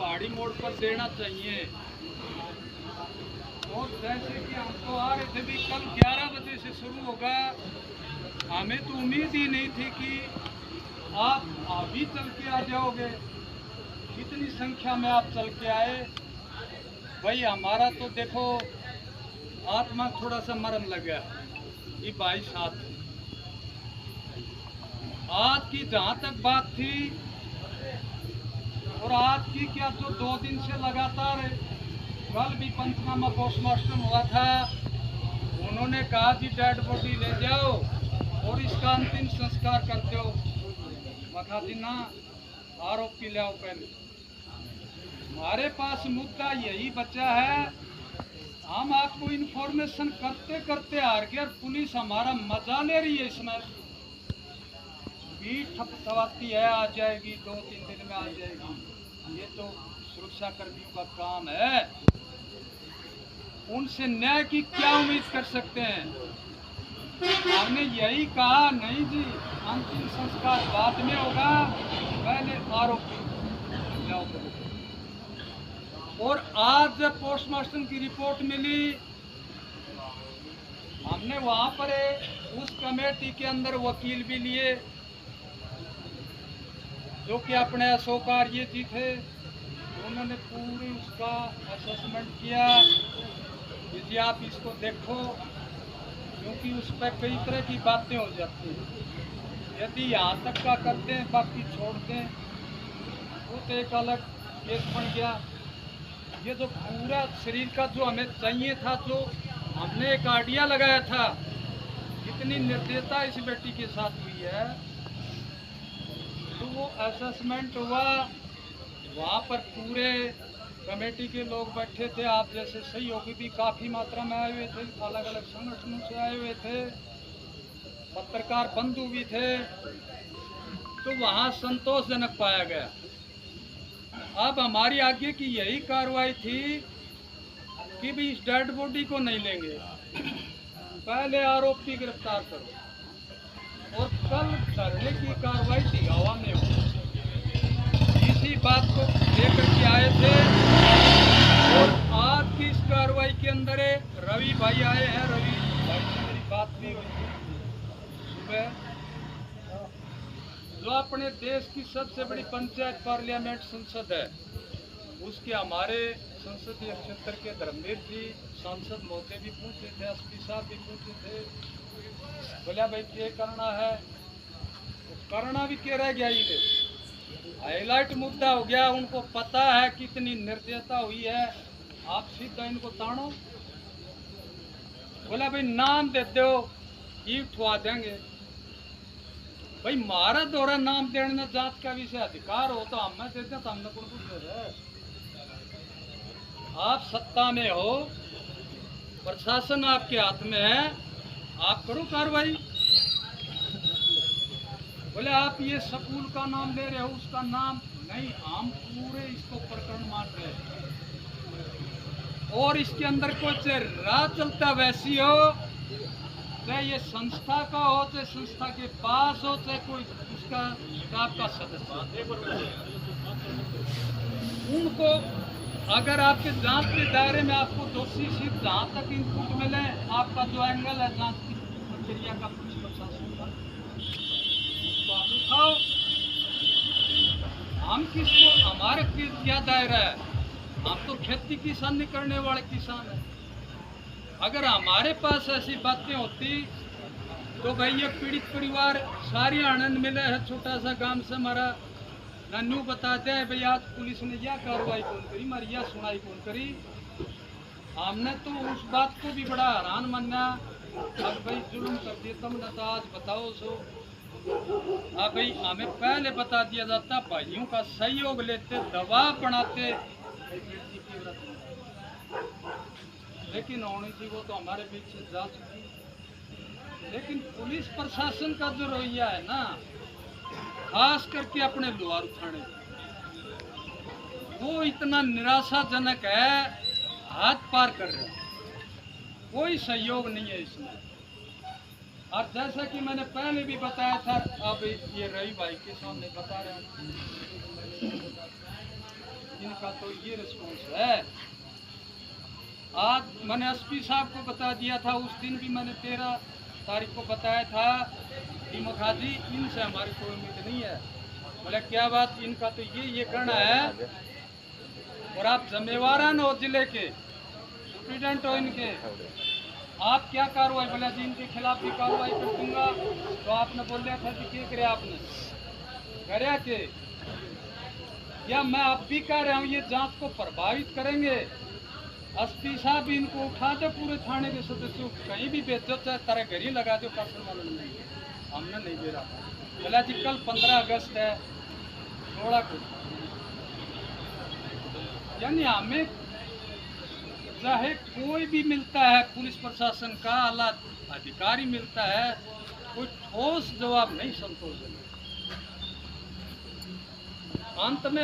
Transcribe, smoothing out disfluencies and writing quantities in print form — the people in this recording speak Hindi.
पहाड़ी मोड़ पर देना चाहिए। और जैसे कि हम तो आ रहे थे भी कल 11 बजे से शुरू होगा, हमें तो उम्मीद ही नहीं थी कि आप अभी चल के आ जाओगे। कितनी संख्या में आप चल के आए भाई। हमारा तो देखो आत्मा थोड़ा सा मरम लग गया। ये भाई साथ आज की जहाँ तक बात थी, और आज की क्या, जो 2 दिन से लगातार, कल भी पंचनामा पोस्टमार्टम हुआ था, उन्होंने कहा जी डेड बॉडी ले जाओ और इसका अंतिम संस्कार कर दो। मखा जी ना, आरोपी ले आओ पहले। हमारे पास मुद्दा यही बचा है, हम आपको इन्फॉर्मेशन करते करते हार गए और पुलिस हमारा मजा ले रही है। इसमें भी ठपथवाती है, आ जाएगी 2-3 दिन में आ जाएगी। ये तो सुरक्षा कर्मियों का काम है, उनसे न्याय की क्या उम्मीद कर सकते हैं। हमने यही कहा नहीं जी, अंतिम संस्कार बाद में होगा, पहले आरोपी जाओ। और आज जब पोस्टमार्टम की रिपोर्ट मिली, हमने वहां पर उस कमेटी के अंदर वकील भी लिए जो कि अपने अशोक आर्य जी थे। उन्होंने पूरी उसका असेसमेंट किया कि जी आप इसको देखो, क्योंकि उस पर कई तरह की बातें हो जाती हैं। यदि यहाँ तक का करते हैं बाकी छोड़ दें वो तो एक अलग केस बन गया। ये जो पूरा शरीर का जो हमें चाहिए था, जो हमने एक आइडिया लगाया था, इतनी निर्दयता इस बेटी के साथ हुई है। तो वो असेसमेंट हुआ, वहाँ पर पूरे कमेटी के लोग बैठे थे, आप जैसे सहयोगी भी काफ़ी मात्रा में आए हुए थे, अलग अलग संगठनों से आए हुए थे, पत्रकार बंधु भी थे। तो वहाँ संतोषजनक पाया गया। अब हमारी आगे की यही कार्रवाई थी कि भी इस डेड बॉडी को नहीं लेंगे, पहले आरोपी गिरफ्तार करो। और कल धरने की कार्रवाई दिगावा में हो, इसी बात को लेकर के आए थे। और आज की इस कार्रवाई के अंदर रवि भाई आए हैं। रवि भाई से मेरी बात भी हुई थी सुबह। जो अपने देश की सबसे बड़ी पंचायत पार्लियामेंट संसद है, उसके हमारे संसदीय क्षेत्र के धर्मवीर जी सांसद महोदय भी पूछे थे, एसपी साहब भी पूछे थे, बोला भाई ये करना है, तो करना भी क्या रह गया। ये हाईलाइट मुद्दा हो गया। उनको पता है कितनी निर्दयता हुई है, आप सीधा इनको ताड़ो। बोला भाई नाम दे दो, ये उठवा देंगे। भाई मारा दोहरा नाम देने में जांच का विषय अधिकार हो तो हमें देते, तो हमने कौन पूछ रहे। आप सत्ता में हो, प्रशासन आपके हाथ में है, आप करो कार्रवाई। बोले आप ये स्कूल का नाम ले रहे हो, उसका नाम नहीं, हम पूरे इसको प्रकरण मान रहे हैं। और इसके अंदर कुछ राह चलता वैसी हो, चाहे ये संस्था का हो, चाहे संस्था के पास हो, चाहे कोई उसका स्टाफ का सदस्य, उनको अगर आपके जांच के दायरे में आपको दोषी सिद्ध जहाँ तक इनपुट मिले, आपका जो एंगल है जांच की प्रक्रिया का, पुलिस प्रशासन का, तो आप उठाओ। हम किसको, हमारे क्या दायरा है, हम तो खेती किसानी करने वाले किसान हैं। अगर हमारे पास ऐसी बातें होती तो भाई ये पीड़ित परिवार सारी आनंद मिले है। छोटा सा गांव से हमारा नन्नू बताते हैं भाई आज पुलिस ने यह कार्रवाई कौन करी, हमारी यह सुनाई कौन करी। हमने तो उस बात को भी बड़ा हैरान माना, अब भाई जुल्म कर दिया तुमने, तो आज बताओ सो। अब भाई हमें पहले बता दिया जाता, भाइयों का सहयोग लेते, दबाव बनाते, लेकिन होनी थी वो तो हमारे बीच से जा चुकी। लेकिन पुलिस प्रशासन का जो रवैया है ना, खास करके अपने लोहारू थाने, वो इतना निराशाजनक है, हाथ पार कर रहा है, कोई सहयोग नहीं है इसमें। और जैसा कि मैंने पहले भी बताया था, अब ये रवि भाई के सामने बता रहे हैं, इनका तो ये रिस्पॉन्स है। आज मैंने एसपी साहब को बता दिया था, उस दिन भी मैंने 13 तारीख को बताया था कि मुखाजी इनसे हमारी कोई उम्मीद नहीं है। बोले क्या बात, इनका तो ये कहना है और आप जिम्मेवार हैं ना जिले के सुप्रिटेंडेंट हो इनके, आप क्या कार्रवाई, बोला जी इनके खिलाफ भी कार्रवाई कर दूंगा। तो आपने बोलिया था कि क्या करे, आपने करे के या मैं अब भी कह रहा हूँ ये जांच को प्रभावित करेंगे। एसपी साहब इनको उठा दो, पूरे थाने के सदस्यों कहीं भी भेजो, चाहे तारे घर ही लगा दो, पर्सन वालों ने हमने नहीं दे रहा। बोला जी कल 15 अगस्त है, थोड़ा कुछ यानी हमें चाहे कोई भी मिलता है, पुलिस प्रशासन का आला अधिकारी मिलता है, कोई ठोस जवाब नहीं संतोषजनक। अंत में